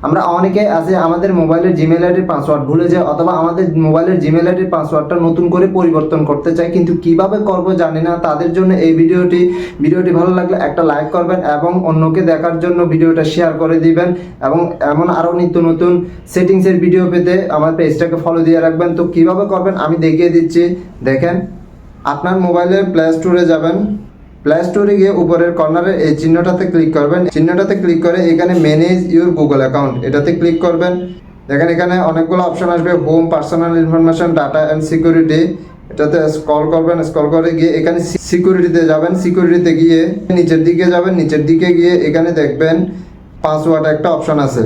আমরা অনেকে আছে আমাদের মোবাইলের জিমেল আইডির পাসওয়ার্ড ভুলে যায় অথবা আমাদের মোবাইলের জিমেল আইডির পাসওয়ার্ডটা নতুন করে পরিবর্তন করতে চাই, কিন্তু কিভাবে করব জানি না। তাদের জন্য এই ভিডিওটি ভালো লাগলে একটা লাইক করবেন এবং অন্যকে দেখার জন্য ভিডিওটা শেয়ার করে দিবেন এবং এমন আরও নিত্য নতুন সেটিংসের ভিডিও পেতে আমার পেজটাকে ফলো দিয়ে রাখবেন। তো কিভাবে করবেন আমি দেখিয়ে দিচ্ছি। দেখেন, আপনার মোবাইলের প্লে স্টোরে যাবেন, প্লে স্টোরে গিয়ে উপরের কর্নারে এই চিহ্নটাতে ক্লিক করবেন। চিহ্নটাতে ক্লিক করে এখানে ম্যানেজ ইউর গুগল অ্যাকাউন্ট এটাতে ক্লিক করবেন। দেখেন এখানে অনেকগুলো অপশন আসবে, home, personal information, data and security. এটাতে স্ক্রল করবেন, স্ক্রল করে গিয়ে এখানে সিকিউরিটিতে যাবেন। সিকিউরিটিতে গিয়ে নিচের দিকে যাবেন, নিচের দিকে গিয়ে এখানে দেখবেন পাসওয়ার্ড একটা অপশন আছে।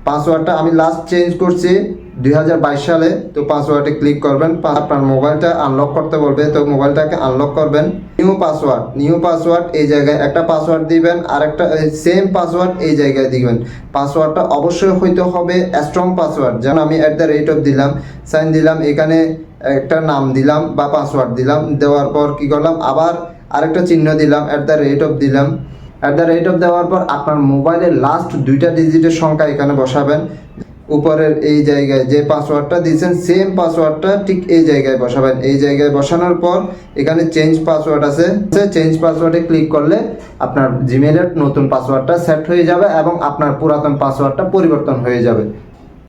পাসওয়ার্ডটা আমি লাস্ট চেঞ্জ করছি 2022 সালে। তো পাসওয়ার্ডে ক্লিক করবেন, আপনার মোবাইলটা আনলক করতে বলবে, তো মোবাইলটাকে আনলক করবেন। নিউ পাসওয়ার্ড এই জায়গায় একটা পাসওয়ার্ড দিবেন, আর একটা সেম পাসওয়ার্ড এই জায়গায় দিবেন। পাসওয়ার্ডটা অবশ্যই হইতে হবে স্ট্রং পাসওয়ার্ড, যেমন আমি দিলাম, সাইন দিলাম, এখানে একটা নাম দিলাম বা পাসওয়ার্ড দিলাম। দেওয়ার পর কি করলাম, আবার আরেকটা চিহ্ন দিলাম, দিলাম। দেওয়ার পর আপনার মোবাইলের লাস্ট 2টা ডিজিটের সংখ্যা এখানে বসাবেন। উপরের এই জায়গায় যে পাসওয়ার্ডটা দিয়েছেন সেম পাসওয়ার্ডটা ঠিক এই জায়গায় বসাবেন। এই জায়গায় বসানোর পর এখানে চেঞ্জ পাসওয়ার্ড আছে, চেঞ্জ পাসওয়ার্ডে ক্লিক করলে আপনার জিমেলের নতুন পাসওয়ার্ডটা সেট হয়ে যাবে এবং আপনার পুরাতন পাসওয়ার্ডটা পরিবর্তন হয়ে যাবে।